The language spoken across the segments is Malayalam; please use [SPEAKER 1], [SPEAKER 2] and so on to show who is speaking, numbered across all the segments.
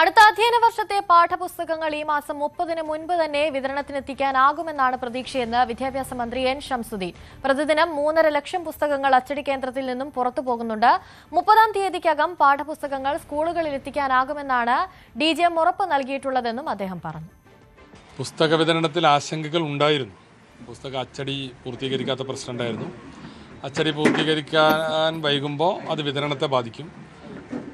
[SPEAKER 1] അടുത്ത അധ്യയന വർഷത്തെ പാഠപുസ്തകങ്ങൾ ഈ മാസം 30-ന് മുൻപ് തന്നെ വിതരണത്തിനെത്തിക്കാനാകുമെന്നാണ് പ്രതീക്ഷയെന്ന് വിദ്യാഭ്യാസ മന്ത്രി എൻ ഷംസുദ്ദീൻ. പ്രതിദിനം 3.5 ലക്ഷം പുസ്തകങ്ങൾ അച്ചടി കേന്ദ്രത്തിൽ നിന്നും പുറത്തു പോകുന്നുണ്ട്. 30-ാം തീയതിക്കകം പാഠപുസ്തകങ്ങൾ സ്കൂളുകളിൽ എത്തിക്കാനാകുമെന്നാണ് DGM ഉറപ്പ് നൽകിയിട്ടുള്ളതെന്നും അദ്ദേഹം പറഞ്ഞു.
[SPEAKER 2] പുസ്തക വിതരണത്തിൽ ആശങ്കകൾ ഉണ്ടായിരുന്നു. പുസ്തക അച്ചടി പൂർത്തീകരിക്കാത്ത പ്രശ്നമുണ്ടായിരുന്നു. അച്ചടി പൂർത്തീകരിക്കാൻ വൈകുമ്പോൾ അത് വിതരണത്തെ ബാധിക്കും.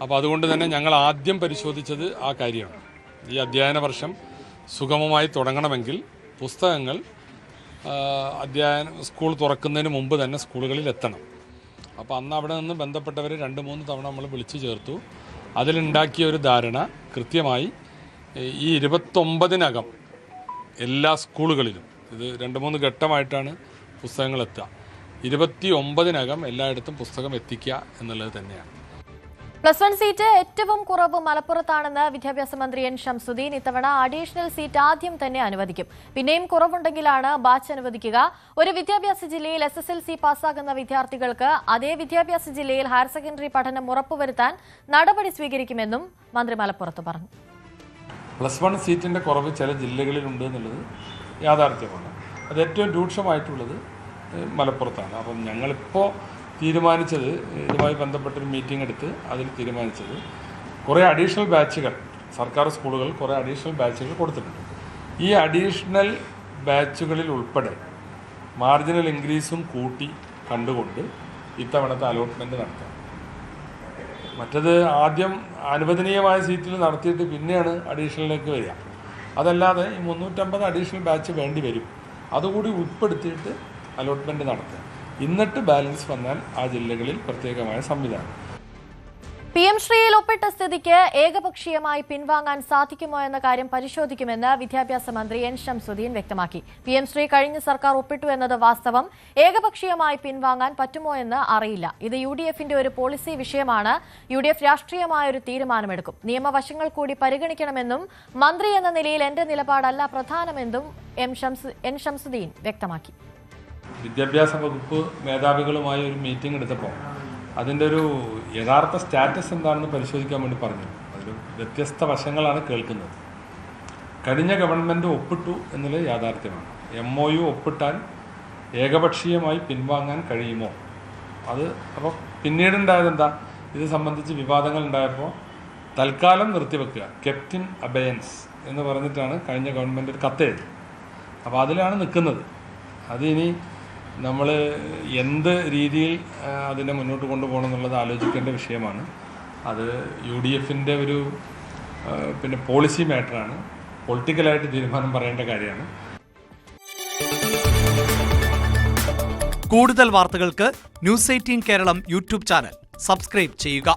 [SPEAKER 2] അപ്പോൾ അതുകൊണ്ട് തന്നെ ഞങ്ങൾ ആദ്യം പരിശോധിച്ചത് ആ കാര്യമാണ്. ഈ അധ്യയന വർഷം സുഗമമായി തുടങ്ങണമെങ്കിൽ പുസ്തകങ്ങൾ സ്കൂൾ തുറക്കുന്നതിന് മുമ്പ് തന്നെ സ്കൂളുകളിൽ എത്തണം. അപ്പോൾ അന്ന് അവിടെ നിന്ന് ബന്ധപ്പെട്ടവർ 2-3 തവണ നമ്മൾ വിളിച്ചു ചേർത്തു. അതിലുണ്ടാക്കിയ ഒരു ധാരണ കൃത്യമായി ഈ 29-നകം എല്ലാ സ്കൂളുകളിലും, ഇത് 2-3 ഘട്ടമായിട്ടാണ് പുസ്തകങ്ങൾ എത്തുക, 29-നകം എല്ലായിടത്തും പുസ്തകം എത്തിക്കുക എന്നുള്ളത് തന്നെയാണ്.
[SPEAKER 1] +1 സീറ്റ് ഏറ്റവും കുറവ് മലപ്പുറത്താണെന്ന് വിദ്യാഭ്യാസ മന്ത്രി എൻ ഷംസുദ്ദീൻ. ഇത്തവണ അഡീഷണൽ സീറ്റ് ആദ്യം തന്നെ അനുവദിക്കും. പിന്നെയും കുറവുണ്ടെങ്കിലാണ് ബാച്ച് അനുവദിക്കുക. ഒരു വിദ്യാഭ്യാസ ജില്ലയിൽ SSLC പാസ്സാകുന്ന വിദ്യാർത്ഥികൾക്ക് അതേ വിദ്യാഭ്യാസ ജില്ലയിൽ ഹയർ സെക്കൻഡറി പഠനം ഉറപ്പുവരുത്താൻ നടപടി സ്വീകരിക്കുമെന്നും മന്ത്രി മലപ്പുറത്ത് പറഞ്ഞു.
[SPEAKER 2] +1 സീറ്റിൻ്റെ കുറവ് ചില ജില്ലകളിലുണ്ട് എന്നുള്ളത് യാഥാർത്ഥ്യമാണ്. അത് ഏറ്റവും രൂക്ഷമായിട്ടുള്ളത് മലപ്പുറത്താണ്. അപ്പം ഞങ്ങളിപ്പോൾ തീരുമാനിച്ചത്, ഇതുമായി ബന്ധപ്പെട്ടൊരു മീറ്റിംഗ് എടുത്ത് അതിൽ തീരുമാനിച്ചത്, കുറേ അഡീഷണൽ ബാച്ചുകൾ സർക്കാർ സ്കൂളുകൾ കുറേ അഡീഷണൽ ബാച്ചുകൾ കൊടുത്തിട്ടുണ്ട്. ഈ അഡീഷണൽ ബാച്ചുകളിൽ ഉൾപ്പെടെ മാർജിനൽ ഇൻക്രീസും കൂട്ടി കണ്ടുകൊണ്ട് ഇത്തവണത്തെ അലോട്ട്മെൻറ്റ് നടത്താം. മറ്റത് ആദ്യം അനുവദനീയമായ സീറ്റിൽ നടത്തിയിട്ട് പിന്നെയാണ് അഡീഷണലിലേക്ക് വരിക. അതല്ലാതെ ഈ 350 അഡീഷണൽ ബാച്ച് വേണ്ടി വരും. അതുകൂടി ഉൾപ്പെടുത്തിയിട്ട് അലോട്ട്മെൻറ്റ് നടത്തുക. എന്നിട്ട് ബാലൻസ് വന്നാൽ ആ ജില്ലകളിൽ പ്രത്യേകമായ സംവിധാനം.
[SPEAKER 1] PM ശ്രീയിൽ ഒപ്പിട്ട സ്ഥിതിക്ക് ഏകപക്ഷീയമായി പിൻവാങ്ങാൻ സാധിക്കുമോ എന്ന കാര്യം പരിശോധിക്കുമെന്ന് വിദ്യാഭ്യാസ മന്ത്രി എൻ ഷംസുദ്ദീൻ വ്യക്തമാക്കി. PM ശ്രീ കഴിഞ്ഞ സർക്കാർ ഒപ്പിട്ടു എന്നത് വാസ്തവം. ഏകപക്ഷീയമായി പിൻവാങ്ങാൻ പറ്റുമോ എന്ന് അറിയില്ല. ഇത് UDF-ന്റെ ഒരു പോളിസി വിഷയമാണ്. UDF രാഷ്ട്രീയമായൊരു തീരുമാനമെടുക്കും. നിയമവശങ്ങൾ കൂടി പരിഗണിക്കണമെന്നും മന്ത്രി എന്ന നിലയിൽ എന്റെ നിലപാടല്ല പ്രധാനമെന്നും എൻ ഷംസുദ്ദീൻ വ്യക്തമാക്കി.
[SPEAKER 2] വിദ്യാഭ്യാസ വകുപ്പ് മേധാവികളുമായി ഒരു മീറ്റിംഗ് എടുത്തപ്പോൾ അതിൻ്റെ ഒരു യഥാർത്ഥ സ്റ്റാറ്റസ് എന്താണെന്ന് പരിശോധിക്കാൻ വേണ്ടി പറഞ്ഞു. അതിൽ വ്യത്യസ്ത വശങ്ങളാണ് കേൾക്കുന്നത്. കഴിഞ്ഞ ഗവൺമെൻറ് ഒപ്പിട്ടു എന്നുള്ളത് യാഥാർത്ഥ്യമാണ്. MOU ഒപ്പിട്ടാൽ ഏകപക്ഷീയമായി പിൻവാങ്ങാൻ കഴിയുമോ? അത് അപ്പോൾ പിന്നീടുണ്ടായത് എന്താ? ഇത് സംബന്ധിച്ച് വിവാദങ്ങൾ ഉണ്ടായപ്പോൾ തൽക്കാലം നിർത്തിവെക്കുക, കെപ്റ്റ് ഇൻ അബയൻസ് എന്ന് പറഞ്ഞിട്ടാണ് കഴിഞ്ഞ ഗവൺമെൻറ് ഒരു കത്തെഴുതി. അപ്പോൾ അതിലാണ് നിൽക്കുന്നത്. അതിനി നമ്മൾ എന്ത് രീതിയിൽ അതിനെ മുന്നോട്ട് കൊണ്ടുപോകണം എന്നുള്ളത് ആലോചിക്കേണ്ട വിഷയമാണ്. അത് UDF-ന്റെ ഒരു പോളിസി മാറ്ററാണ്. പൊളിറ്റിക്കലായിട്ട് തീരുമാനം പറയേണ്ട കാര്യമാണ്.
[SPEAKER 3] കൂടുതൽ വാർത്തകൾക്ക് News 18 Keralam YouTube channel subscribe ചെയ്യുക.